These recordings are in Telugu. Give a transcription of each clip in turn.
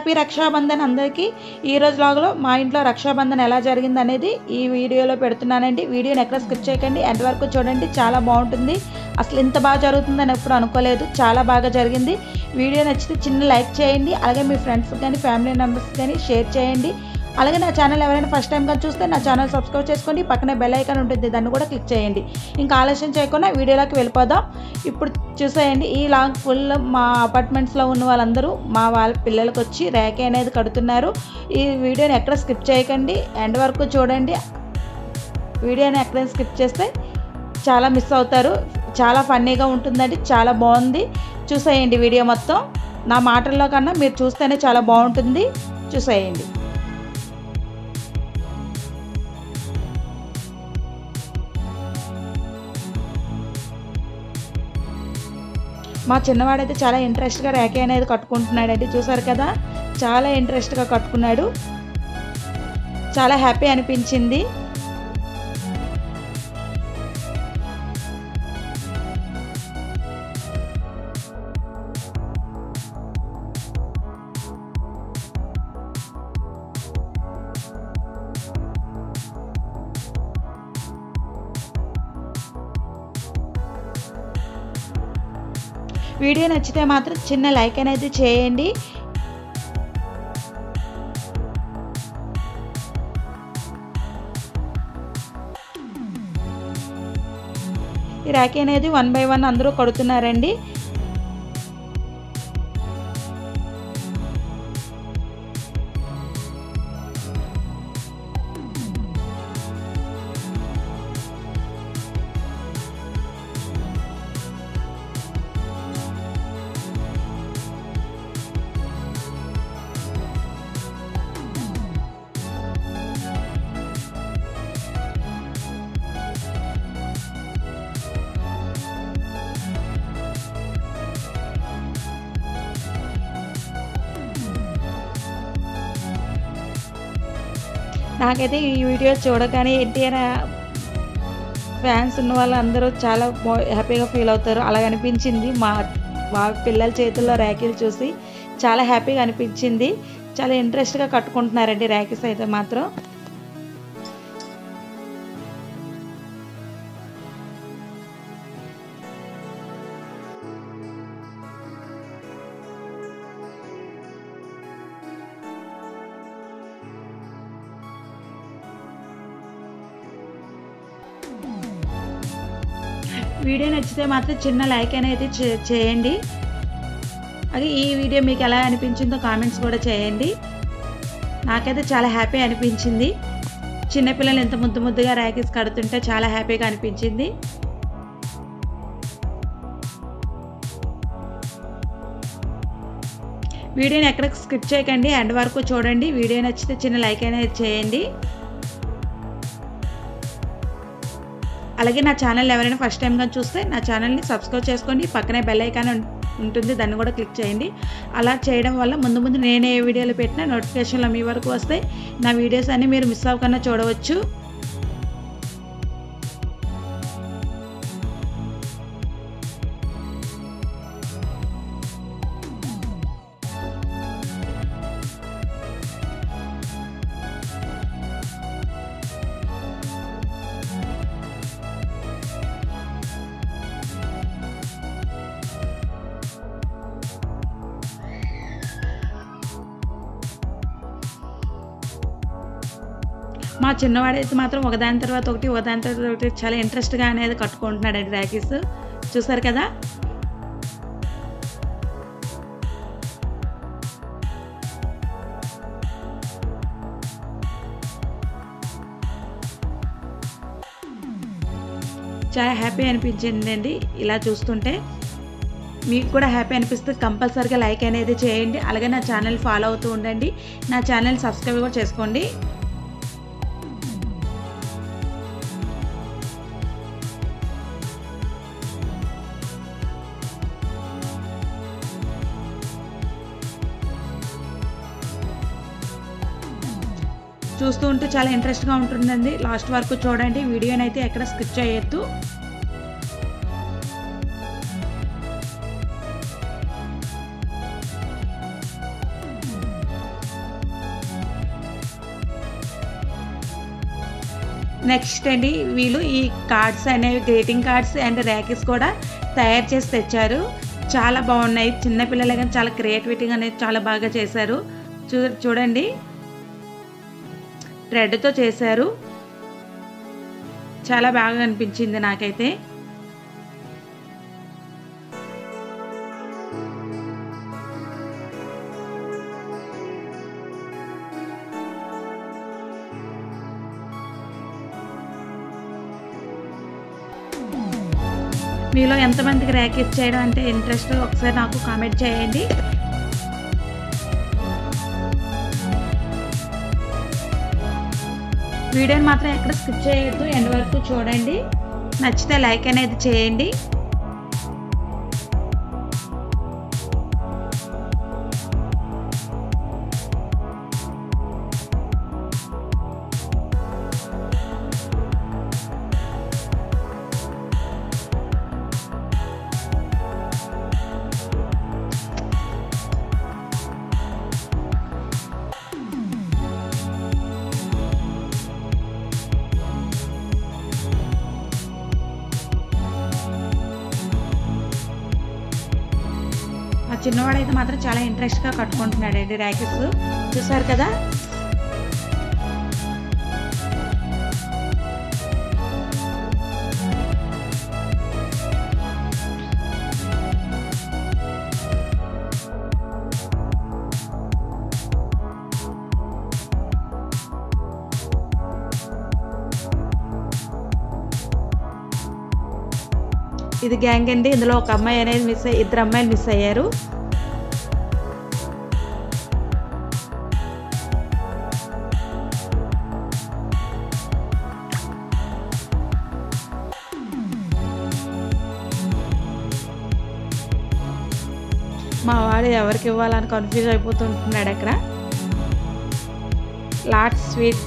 హ్యాపీ రక్షాబంధన్ అందరికీ. ఈరోజు వ్లాగ్లో మా ఇంట్లో రక్షాబంధన్ ఎలా జరిగింది అనేది ఈ వీడియోలో పెడుతున్నానండి. వీడియోని ఎక్కడ స్కిప్ చేయకండి, ఎండ్ వరకు చూడండి. చాలా బాగుంటుంది. అసలు ఇంత బాగా జరుగుతుందని ఎప్పుడు అనుకోలేదు. చాలా బాగా జరిగింది. వీడియో నచ్చితే చిన్న లైక్ చేయండి. అలాగే మీ ఫ్రెండ్స్ కానీ ఫ్యామిలీ మెంబర్స్ కానీ షేర్ చేయండి. అలాగే నా ఛానల్ ఎవరైనా ఫస్ట్ టైం కానీ చూస్తే నా ఛానల్ సబ్స్క్రైబ్ చేసుకోండి. పక్కనే బెల్ ఐకాన్ ఉంటుంది, దాన్ని కూడా క్లిక్ చేయండి. ఇంకా ఆలస్యం చేయకుండా వీడియోలోకి వెళ్ళిపోదాం. ఇప్పుడు చూసేయండి, ఈ లాగ్ ఫుల్ మా అపార్ట్మెంట్స్లో ఉన్న వాళ్ళందరూ మా వాళ్ళ పిల్లలకు వచ్చి ర్యాకీ అనేది కడుతున్నారు. ఈ వీడియోని ఎక్కడ స్కిప్ చేయకండి, ఎండ్ వరకు చూడండి. వీడియోని ఎక్కడ స్కిప్ చేస్తే చాలా మిస్ అవుతారు. చాలా ఫన్నీగా ఉంటుందండి, చాలా బాగుంది. చూసేయండి వీడియో మొత్తం. నా మాటల్లో కన్నా మీరు చూస్తేనే చాలా బాగుంటుంది. చూసేయండి. మా చిన్నవాడైతే చాలా ఇంట్రెస్ట్గా ర్యాకీ అనేది కట్టుకుంటున్నాడండి. చూసారు కదా, చాలా ఇంట్రెస్ట్గా కట్టుకున్నాడు. చాలా హ్యాపీ అనిపించింది. వీడియో నచ్చితే మాత్రం చిన్న లైక్ అనేది చేయండి. ఈ ర్యాకీ అనేది 1 by 1 అందరూ కడుతున్నారండి. నాకైతే ఈ వీడియో చూడగానే ఎన్టీఆర్ ఫ్యాన్స్ ఉన్న వాళ్ళందరూ చాలా హ్యాపీగా ఫీల్ అవుతారు. అలా అనిపించింది. మా పిల్లల చేతుల్లో ర్యాకీలు చూసి చాలా హ్యాపీగా అనిపించింది. చాలా ఇంట్రెస్ట్గా కట్టుకుంటున్నారండి ర్యాకీస్ అయితే మాత్రం. వీడియో నచ్చితే మాత్రం చిన్న లైక్ అనేది చేయండి. అది ఈ వీడియో మీకు ఎలా అనిపించిందో కామెంట్స్ కూడా చేయండి. నాకైతే చాలా హ్యాపీ అనిపించింది. చిన్నపిల్లలు ఎంత ముద్దుగా ర్యాకీస్ కడుతుంటే చాలా హ్యాపీగా అనిపించింది. వీడియోని ఎక్కడ స్కిప్ చేయకండి, ఎండ్ వరకు చూడండి. వీడియో నచ్చితే చిన్న లైక్ అనేది చేయండి. అలాగే నా ఛానల్ ఎవరైనా ఫస్ట్ టైం కానీ చూస్తే నా ఛానల్ని సబ్స్క్రైబ్ చేసుకోండి. పక్కనే బెల్ ఐకాన్ ఉంటుంది, దాన్ని కూడా క్లిక్ చేయండి. అలా చేయడం వల్ల ముందు నేను ఏ వీడియోలు పెట్టినా నోటిఫికేషన్లు మీ వరకు వస్తాయి. నా వీడియోస్ అన్నీ మీరు మిస్ అవ్వకుండా చూడవచ్చు. మా చిన్నవాడైతే మాత్రం ఒకదాని తర్వాత ఒకటి చాలా ఇంట్రెస్ట్గా అనేది కట్టుకుంటున్నాడండి ర్యాకీస్. చూసారు కదా. చాలా హ్యాపీ అనిపించిందండి ఇలా చూస్తుంటే. మీకు కూడా హ్యాపీ అనిపిస్తే కంపల్సరీగా లైక్ అనేది చేయండి. అలాగే నా ఛానల్ ఫాలో అవుతూ ఉండండి. నా ఛానల్ సబ్స్క్రైబ్ కూడా చేసుకోండి. చూస్తూ ఉంటే చాలా ఇంట్రెస్ట్గా ఉంటుందండి. లాస్ట్ వరకు చూడండి. వీడియోని అయితే ఎక్కడ స్కిప్ చేయొద్దు. నెక్స్ట్ అండి వీళ్ళు ఈ కార్డ్స్ అనేవి గ్రీటింగ్ కార్డ్స్ అండ్ ర్యాకెట్స్ కూడా తయారు చేసి తెచ్చారు. చాలా బాగున్నాయి. చిన్నపిల్లలే కానీ చాలా క్రియేటివిటీగా అనేది చాలా బాగా చేశారు. చూడండి థ్రెడ్తో చేశారు. చాలా బాగా అనిపించింది నాకైతే. మీలో ఎంతమందికి ర్యాకెట్స్ చేయడం అంటే ఇంట్రెస్ట్ ఒకసారి నాకు కామెంట్ చేయండి. వీడియోని మాత్రం ఎక్కడ స్కిప్ చేయొద్దు, ఎండ్ వరకు చూడండి. నచ్చితే లైక్ అనేది చేయండి. చిన్నవాడైతే మాత్రం చాలా ఇంట్రెస్ట్గా కట్టుకుంటున్నాడండి ర్యాకెట్స్. చూసారు కదా. ఇది గ్యాంగ్ అండి. ఇందులో ఒక అమ్మాయి అనేది ఇద్దరు అమ్మాయిలు మిస్ అయ్యారు. మా వాడు ఎవరికి ఇవ్వాలని కన్ఫ్యూజ్ అయిపోతుంటున్నాడు అక్కడ. లాట్స్ స్వీట్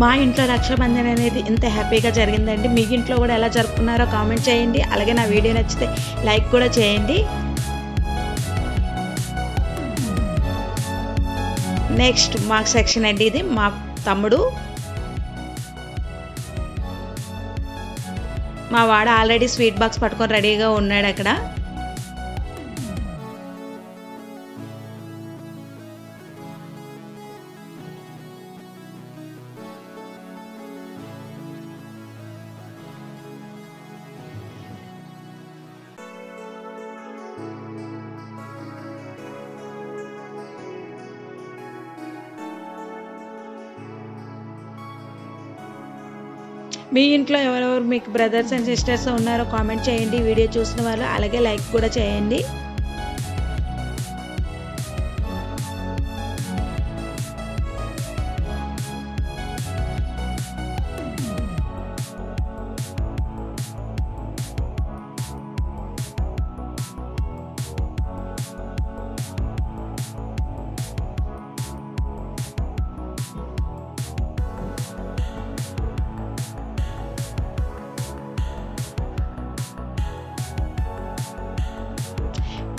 మా ఇంట్లో రక్షాబంధన్ అనేది ఇంత హ్యాపీగా జరిగిందండి. మీ ఇంట్లో కూడా ఎలా జరుపుకున్నారో కామెంట్ చేయండి. అలాగే నా వీడియో నచ్చితే లైక్ కూడా చేయండి. నెక్స్ట్ మార్క్ సెక్షన్ అండి. ఇది మా తమ్ముడు. మా వాడు ఆల్రెడీ స్వీట్ బాక్స్ పట్టుకొని రెడీగా ఉన్నాడు అక్కడ. మీ ఇంట్లో ఎవరెవరు మీకు బ్రదర్స్ అండ్ సిస్టర్స్ ఉన్నారో కామెంట్ చేయండి. వీడియో చూసిన వాళ్ళు అలాగే లైక్ కూడా చేయండి.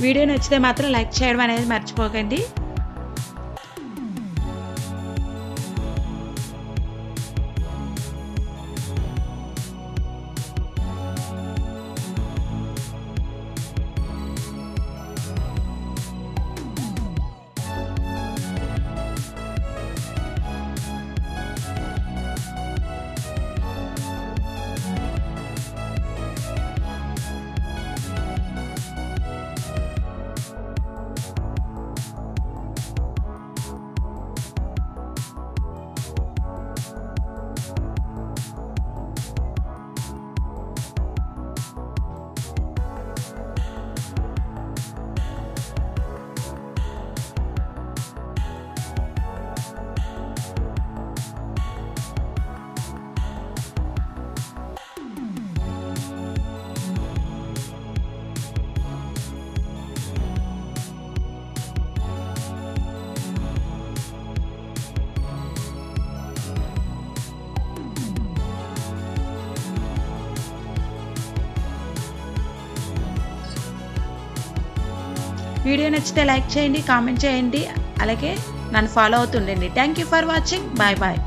వీడియో నచ్చితే మాత్రం లైక్ చేయడం అనేది మర్చిపోకండి. వీడియో నచ్చితే లైక్ చేయండి, కామెంట్ చేయండి, అలాగే నన్ను ఫాలో అవుతుండండి. Thank you for watching. Bye bye.